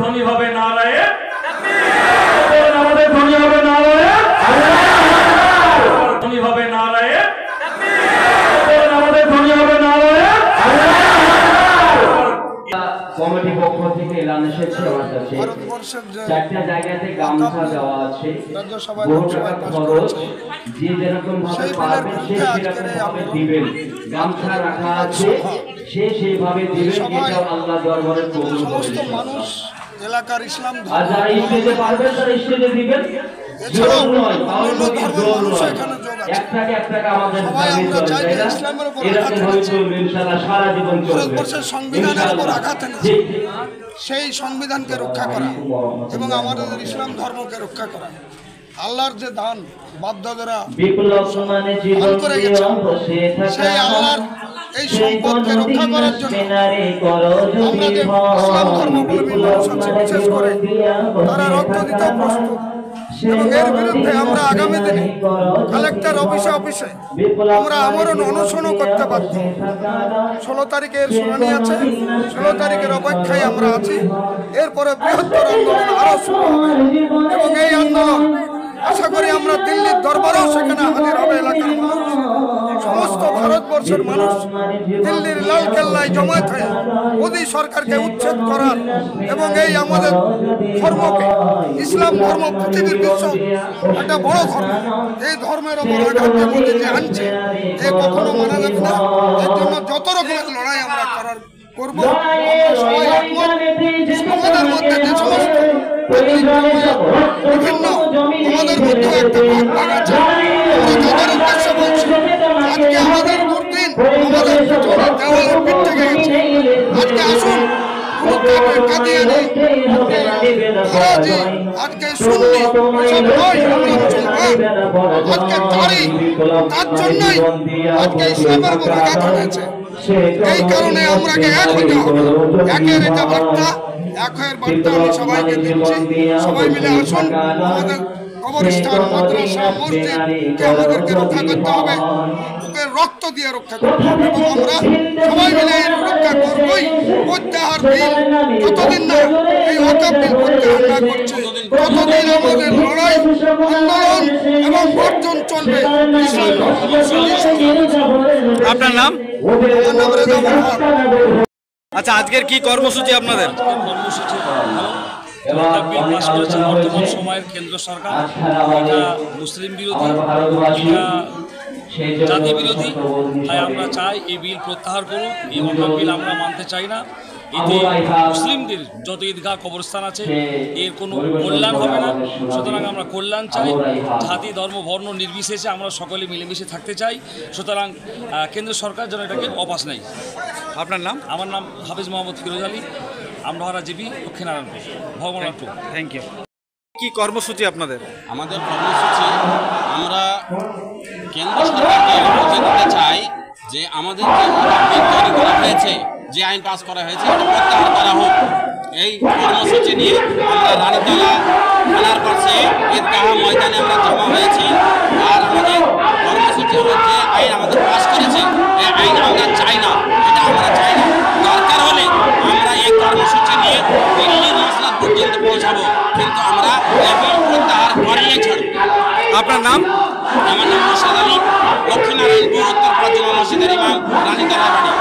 ধ্বনি হবে নারায়ে তাকবীর, আমাদের ধ্বনি হবে নারায়ে আল্লাহু আকবার, ধ্বনি হবে নারায়ে তাকবীর, আমাদের ধ্বনি হবে নারায়ে আল্লাহু আকবার। কমিটি পক্ষ থেকে এলান এসেছে আমার কাছে, চারটা জায়গাতে গামছা দেওয়া আছে, বহু টাকা খরচ, যে যেরকম ভাবে পারবেন সে সেরকম ভাবে দিবেন। গামছা রাখা আছে, সে সেইভাবে দিবেন, এটাও আল্লাহ দরবারে কবুল করে মানুষ এলাকার ইসলাম আর যারা স্টেজে পারবেন তারা স্টেজে দিবেন। জোর নয়, পাওয়ার প্রতি জোর নয়, এক টাকা আমাদের দাবি চলে, তাই না? এরকম ভাবে চলবে ইনশাআল্লাহ, সারা জীবন চলবে। ভারতবর্ষের সংবিধানের উপর আঘাত এনেছে, সেই সংবিধানকে রক্ষা করা এবং আমাদের ইসলাম ধর্মকে রক্ষা করা, আল্লাহর যে দান বাধ্যতারা বিপ্লব মানে জীবন করে গেছে, সেই আল্লাহর এই সম্পদকে রক্ষা করার জন্য আমরা যে ইসলাম ধর্মাবলম্বী মানুষ আছে, বিশেষ করে তারা রক্ত দিতে প্রস্তুত এবং এর বিরুদ্ধে আমরা আগামী দিনে কালেক্টর অফিসে আমরা আমরণ অনশনও করতে পারছি। 16 তারিখের শুনানি আছে, 16 তারিখের অপেক্ষায় আমরা আছি। এরপরে বৃহত্তর আন্দোলন আরো শুরু হবে এবং এই আন্দোলন আশা করি আমরা দিল্লির দরবারেও সেখানে হাজির হবে। এলাকার মানুষ, সমস্ত ভারতবর্ষের মানুষ দিল্লির লাল কেল্লায় জমায়েত হয়ে মোদী সরকারকে উচ্ছেদ করার এবং এই আমাদের ধর্মকে, ইসলাম ধর্ম পৃথিবীর বিশ্ব একটা বড় ধর্ম, এই ধর্মের ওপর আঘাত যে মোদী যে আনছে এ কখনো মানা যাবে না। এর জন্য যত রকমের লড়াই আমরা করব। আমরা সবাই একমত। আমাদের মধ্যে যে সমস্ত বিভিন্ন আমাদের মধ্যে একটা ভাগ আছে, আমরা যাদের উদ্দেশ্যে বলছি আজকে আমাদের দুর্দিন আমাদের পিছনে দেওয়ালের পিঠ থেকে গেছে। আজকে আসুন আজকে শুননি সব নয়, আমরা মুসলমান, আজকে তারই তার জন্যই আজকে ইসলামের উপর আঘাত হয়েছে। এই কারণে আমরাকে এক হতে হবে। একের এটা বার্তা, একের বার্তা আমি সবাইকে দিচ্ছি। সবাই মিলে আসুন, আমাদের কবরস্থান, মাদ্রাসা, মসজিদকে আমাদেরকে রক্ষা করতে হবে, বুকের রক্ত দিয়ে রক্ষা করতে হবে এবং আমরা সবাই মিলে এই রক্ষা করবই। প্রত্যাহার বিল যতদিন না এই ওয়াকফ বিল প্রত্যাহার না করছে ততদিন আমাদের লড়াই, আন্দোলন এবং বর্জন চলবে। আপনার নাম? আমার নাম রেজা মোহাম্মদ। আচ্ছা, আজকের কি কর্মসূচি আপনাদের? কর্মসূচি বর্তমান সময়ের কেন্দ্র সরকার এটা মুসলিম বিরোধী, এটা জাতি বিরোধী। তাই আমরা চাই এই বিল প্রত্যাহার করুন। এই ওয়াকফ বিল আমরা মানতে চাই না। এতে মুসলিমদের যত ঈদগাহ কবরস্থান আছে এর কোনো কল্যাণ হবে না। সুতরাং আমরা কল্যাণ চাই, জাতি ধর্ম বর্ণ নির্বিশেষে আমরা সকলে মিলেমিশে থাকতে চাই। সুতরাং কেন্দ্র সরকার যেন এটাকে অপাস নেই। আপনার নাম? আমার নাম Hafiz Mohammad Firoz Ali, Amrahara GP, Dakshinarayanpur, Bhagwanpur. Thank you. কি কর্মসূচি আপনাদের? আমাদের কর্মসূচি, আমরা কেন্দ্র সরকারকে বুঝে দিতে চাই যে আমাদের যে আইন তৈরি করা হয়েছে, যে আইন পাস করা হয়েছে এটা প্রত্যাহার করা হোক। এই কর্মসূচি নিয়ে আমরা রানীতলা থানার পাশে ঈদগাহ ময়দানে আমরা জমা হয়েছি। আর আমাদের কর্মসূচি হলো যে আইন আমাদের পাস করেছে এই আইন আমরা চাই না, এটা আমরা চাই না। দরকার হলে আমরা এই কর্মসূচি নিয়ে দিল্লির মসনদ পর্যন্ত পৌঁছাবো, কিন্তু আমরা এই বিল প্রত্যাহার করিয়ে ছাড়ব। আপনার নাম? আমার নাম মোসাদ আলী, দক্ষিণারায়ণপুর উত্তর পাঁচ জমা মসজিদের ইমাম, রানীতলা বাড়ি।